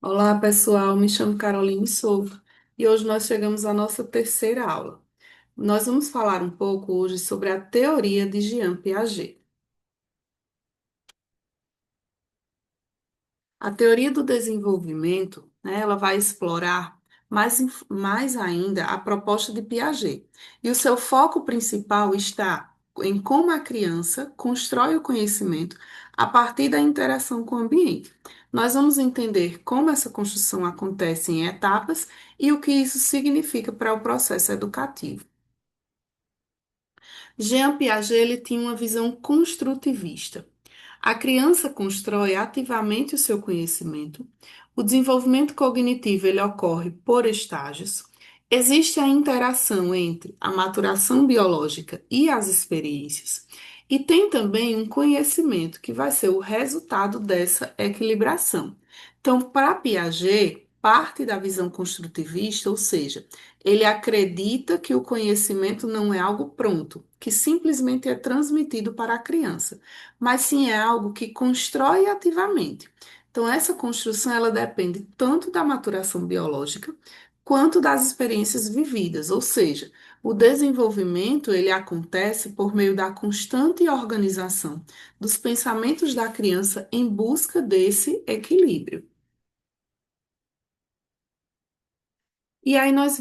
Olá, pessoal. Me chamo Caroline Souza e hoje nós chegamos à nossa terceira aula. Nós vamos falar um pouco hoje sobre a teoria de Jean Piaget. A teoria do desenvolvimento, né, ela vai explorar mais ainda a proposta de Piaget. E o seu foco principal está em como a criança constrói o conhecimento a partir da interação com o ambiente. Nós vamos entender como essa construção acontece em etapas e o que isso significa para o processo educativo. Jean Piaget ele tinha uma visão construtivista. A criança constrói ativamente o seu conhecimento. O desenvolvimento cognitivo ele ocorre por estágios. Existe a interação entre a maturação biológica e as experiências. E tem também um conhecimento que vai ser o resultado dessa equilibração. Então, para Piaget, parte da visão construtivista, ou seja, ele acredita que o conhecimento não é algo pronto, que simplesmente é transmitido para a criança, mas sim é algo que constrói ativamente. Então, essa construção ela depende tanto da maturação biológica quanto das experiências vividas, ou seja, o desenvolvimento ele acontece por meio da constante organização dos pensamentos da criança em busca desse equilíbrio. E aí nós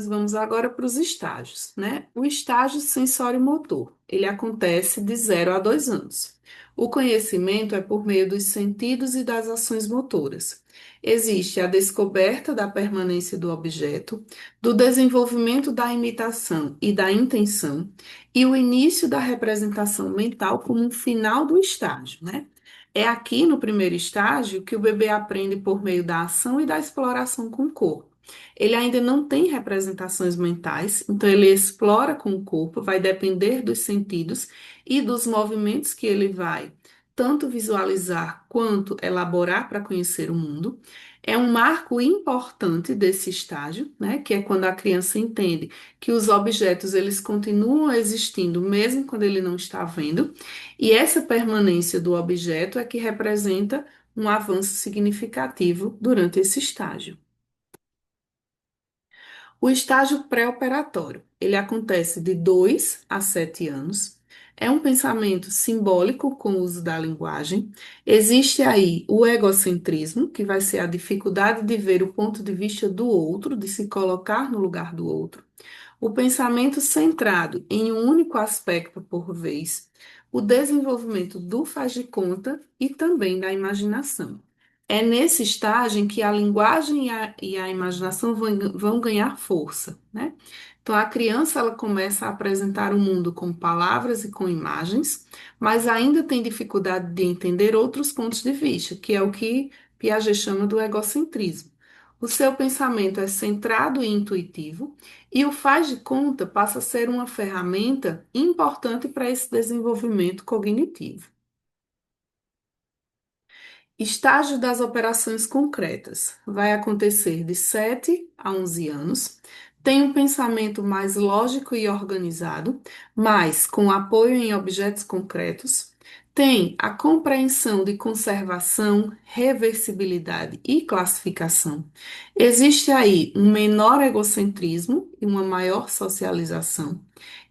vamos agora para os estágios, né? O estágio sensório-motor, ele acontece de 0 a 2 anos. O conhecimento é por meio dos sentidos e das ações motoras. Existe a descoberta da permanência do objeto, do desenvolvimento da imitação e da intenção, e o início da representação mental como um final do estágio, né? É aqui no primeiro estágio que o bebê aprende por meio da ação e da exploração com o corpo. Ele ainda não tem representações mentais, então ele explora com o corpo, vai depender dos sentidos e dos movimentos que ele vai tanto visualizar quanto elaborar para conhecer o mundo. É um marco importante desse estágio, né, que é quando a criança entende que os objetos eles continuam existindo mesmo quando ele não está vendo, e essa permanência do objeto é que representa um avanço significativo durante esse estágio. O estágio pré-operatório, ele acontece de 2 a 7 anos. É um pensamento simbólico com o uso da linguagem. Existe aí o egocentrismo, que vai ser a dificuldade de ver o ponto de vista do outro, de se colocar no lugar do outro. O pensamento centrado em um único aspecto por vez. O desenvolvimento do faz de conta e também da imaginação. É nesse estágio em que a linguagem e a imaginação vão ganhar força, né? Então, a criança ela começa a apresentar o mundo com palavras e com imagens, mas ainda tem dificuldade de entender outros pontos de vista, que é o que Piaget chama do egocentrismo. O seu pensamento é centrado e intuitivo, e o faz de conta passa a ser uma ferramenta importante para esse desenvolvimento cognitivo. Estágio das operações concretas. Vai acontecer de 7 a 11 anos. Tem um pensamento mais lógico e organizado, mas com apoio em objetos concretos. Tem a compreensão de conservação, reversibilidade e classificação. Existe aí um menor egocentrismo e uma maior socialização.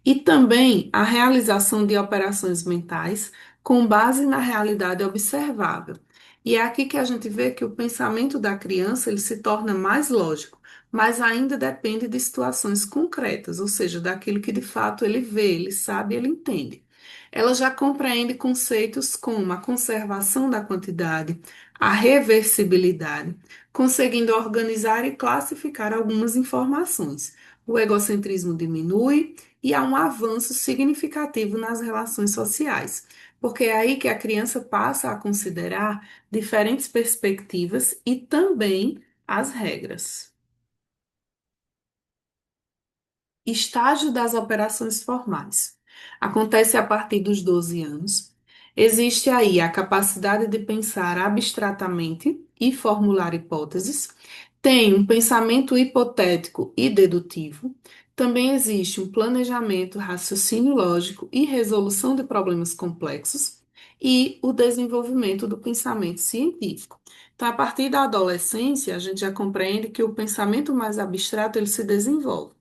E também a realização de operações mentais com base na realidade observável. E é aqui que a gente vê que o pensamento da criança ele se torna mais lógico, mas ainda depende de situações concretas, ou seja, daquilo que de fato ele vê, ele sabe, ele entende. Ela já compreende conceitos como a conservação da quantidade, a reversibilidade, conseguindo organizar e classificar algumas informações. O egocentrismo diminui e há um avanço significativo nas relações sociais, porque é aí que a criança passa a considerar diferentes perspectivas e também as regras. Estágio das operações formais. Acontece a partir dos 12 anos. Existe aí a capacidade de pensar abstratamente e formular hipóteses. Tem um pensamento hipotético e dedutivo. Também existe um planejamento, raciocínio lógico e resolução de problemas complexos. e o desenvolvimento do pensamento científico. Então, a partir da adolescência, a gente já compreende que o pensamento mais abstrato ele se desenvolve.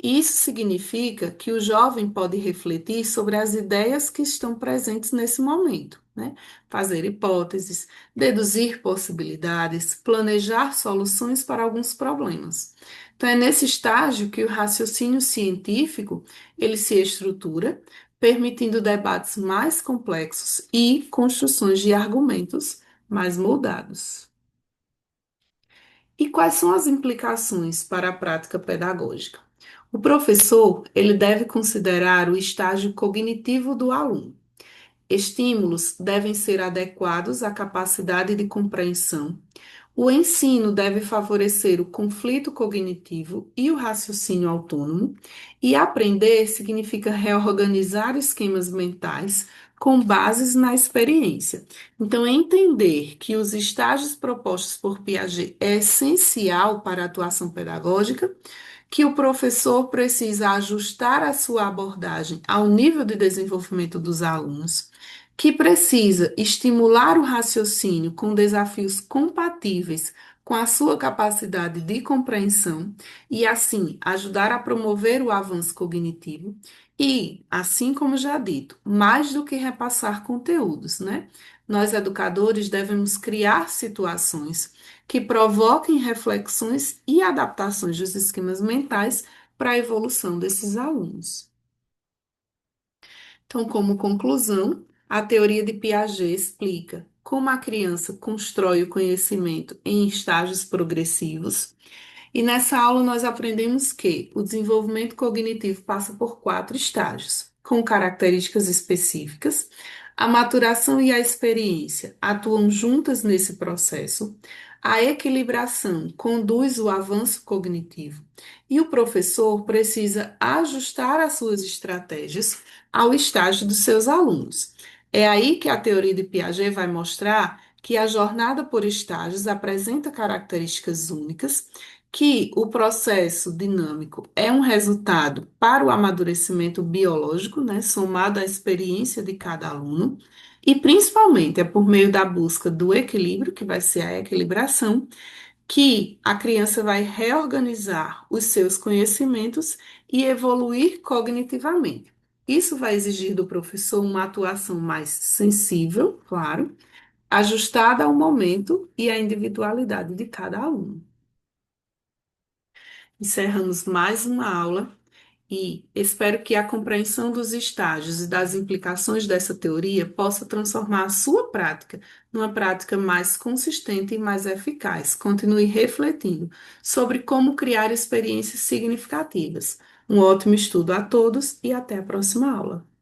Isso significa que o jovem pode refletir sobre as ideias que estão presentes nesse momento, né? Fazer hipóteses, deduzir possibilidades, planejar soluções para alguns problemas. Então, é nesse estágio que o raciocínio científico ele se estrutura, permitindo debates mais complexos e construções de argumentos mais moldados. E quais são as implicações para a prática pedagógica? O professor, ele deve considerar o estágio cognitivo do aluno. Estímulos devem ser adequados à capacidade de compreensão. O ensino deve favorecer o conflito cognitivo e o raciocínio autônomo, e aprender significa reorganizar esquemas mentais com bases na experiência. Então, entender que os estágios propostos por Piaget é essencial para a atuação pedagógica, que o professor precisa ajustar a sua abordagem ao nível de desenvolvimento dos alunos, que precisa estimular o raciocínio com desafios compatíveis com a sua capacidade de compreensão e, assim, ajudar a promover o avanço cognitivo. E, assim como já dito, mais do que repassar conteúdos, né? Nós, educadores, devemos criar situações que provoquem reflexões e adaptações dos esquemas mentais para a evolução desses alunos. Então, como conclusão, a teoria de Piaget explica como a criança constrói o conhecimento em estágios progressivos. E nessa aula nós aprendemos que o desenvolvimento cognitivo passa por quatro estágios, com características específicas. A maturação e a experiência atuam juntas nesse processo. A equilibração conduz o avanço cognitivo e o professor precisa ajustar as suas estratégias ao estágio dos seus alunos. É aí que a teoria de Piaget vai mostrar que a jornada por estágios apresenta características únicas, que o processo dinâmico é um resultado para o amadurecimento biológico, né, somado à experiência de cada aluno, e principalmente é por meio da busca do equilíbrio, que vai ser a equilibração, que a criança vai reorganizar os seus conhecimentos e evoluir cognitivamente. Isso vai exigir do professor uma atuação mais sensível, claro, ajustada ao momento e à individualidade de cada aluno. Encerramos mais uma aula e espero que a compreensão dos estágios e das implicações dessa teoria possa transformar a sua prática numa prática mais consistente e mais eficaz. Continue refletindo sobre como criar experiências significativas. Um ótimo estudo a todos e até a próxima aula.